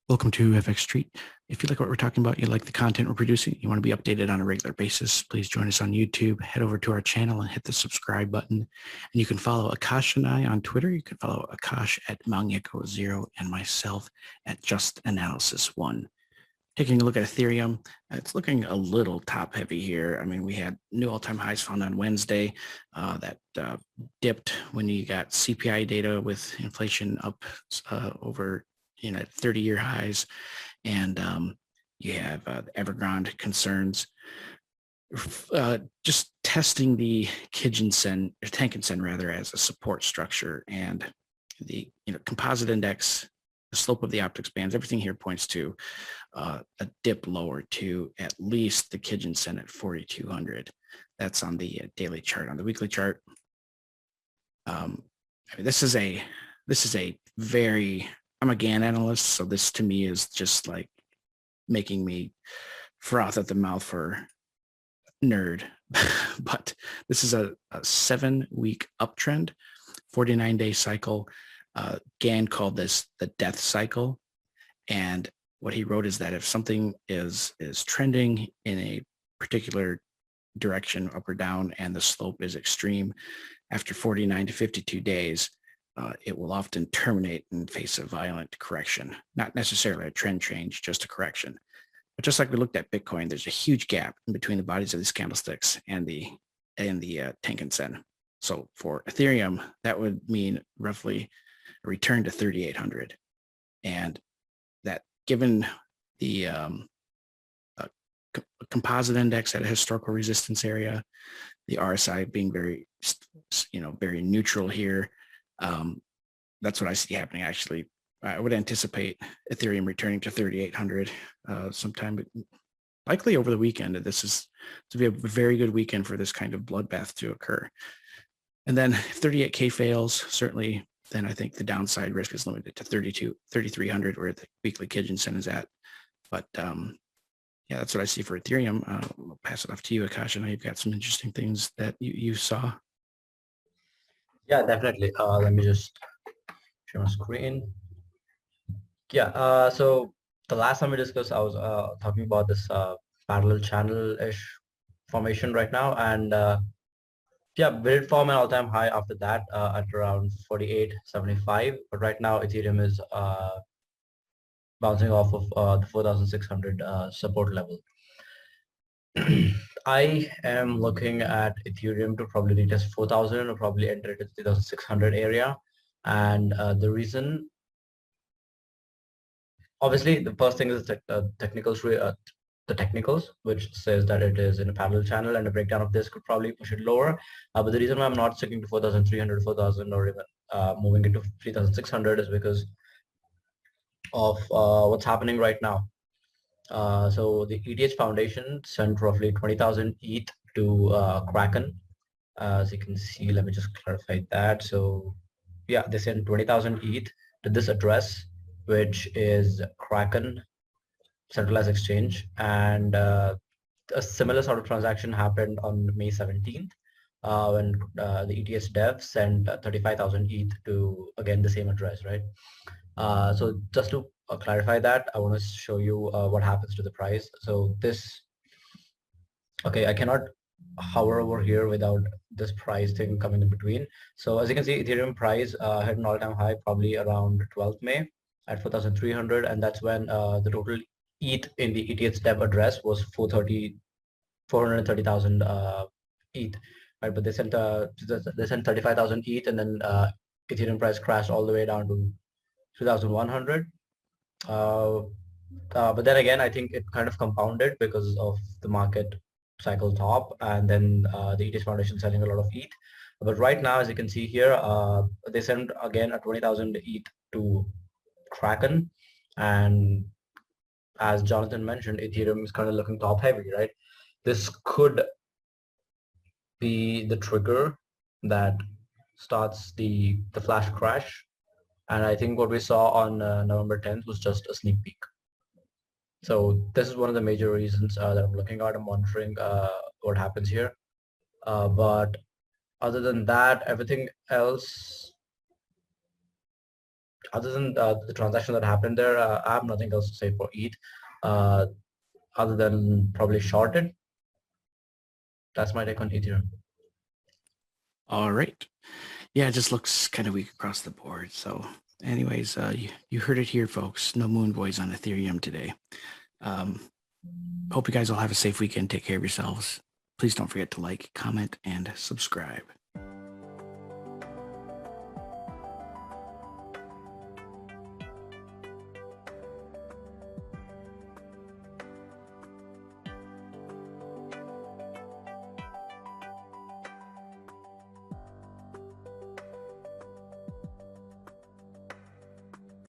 Welcome to FXStreet. If you like what we're talking about, you like the content we're producing, you want to be updated on a regular basis, please join us on YouTube, head over to our channel and hit the subscribe button. And you can follow Akash and I on Twitter. You can follow Akash at Mangyeko0 and myself at Just Analysis 1. Taking a look at Ethereum, it's looking a little top heavy here. I mean, we had new all-time highs found on Wednesday that dipped when you got CPI data with inflation up over 30-year highs, and you have Evergrande concerns. Just testing the Tenkan-sen rather as a support structure, and the composite index, the slope of the optics bands, everything here points to a dip lower to at least the Kijun-sen at 4,200. That's on the daily chart. On the weekly chart, I mean, this is a very, I'm a GAN analyst, so this to me is just like making me froth at the mouth for nerd. But this is a 7-week uptrend, 49-day cycle. GAN called this the death cycle, and what he wrote is that if something is trending in a particular direction, up or down, and the slope is extreme, after 49 to 52 days, it will often terminate and face a violent correction. Not necessarily a trend change, just a correction. But just like we looked at Bitcoin, there's a huge gap in between the bodies of these candlesticks and the Tenkan-sen. So for Ethereum, that would mean roughly a return to 3,800. And that, given the composite index at a historical resistance area, the RSI being very neutral here, that's what I see happening. Actually, I would anticipate Ethereum returning to 3,800 sometime, but likely over the weekend. This is to be a very good weekend for this kind of bloodbath to occur. And then if 38K fails, certainly, then I think the downside risk is limited to 3,300, where the weekly Kijun-sen is at. But yeah, that's what I see for Ethereum. I'll pass it off to you, Akash. I know you've got some interesting things that you saw. Yeah, definitely. Let me just share my screen. Yeah, so the last time we discussed, I was talking about this parallel channel-ish formation right now, and yeah, we did form an all-time high after that at around 48.75, but right now Ethereum is bouncing off of the 4,600 support level. I am looking at Ethereum to probably retest 4,000 or probably enter it at 3,600 area. And the reason, obviously, the first thing is the technicals, which says that it is in a parallel channel, and a breakdown of this could probably push it lower. But the reason why I'm not sticking to 4,300, 4,000, or even moving into 3,600 is because of what's happening right now. So the ETH Foundation sent roughly 20,000 ETH to Kraken. As you can see, let me just clarify that. So yeah, they sent 20,000 ETH to this address, which is Kraken centralized exchange. And a similar sort of transaction happened on May 17th when the ETH dev sent 35,000 ETH to, again, the same address, right? So just to clarify that, I want to show you what happens to the price. So this, okay, I cannot hover over here without this price thing coming in between. So as you can see, Ethereum price hit an all-time high probably around 12th May at 4,300, and that's when the total ETH in the ETH dev address was 430,000 ETH, right? But they sent 35,000 ETH, and then Ethereum price crashed all the way down to 2,100. But then again, I think it kind of compounded because of the market cycle top, and then the ETH Foundation selling a lot of ETH. But right now, as you can see here, they sent again a 20,000 ETH to Kraken, and as Jonathan mentioned, Ethereum is kind of looking top heavy, right? This could be the trigger that starts the flash crash. And I think what we saw on November 10th was just a sneak peek. So this is one of the major reasons that I'm looking at and monitoring what happens here. But other than that, everything else other than the transaction that happened there, I have nothing else to say for ETH, other than probably short it. That's my take on Ethereum. All right. Yeah, it just looks kind of weak across the board. So anyways, you heard it here, folks. No moon boys on Ethereum today. Hope you guys all have a safe weekend. Take care of yourselves. Please don't forget to like, comment, and subscribe.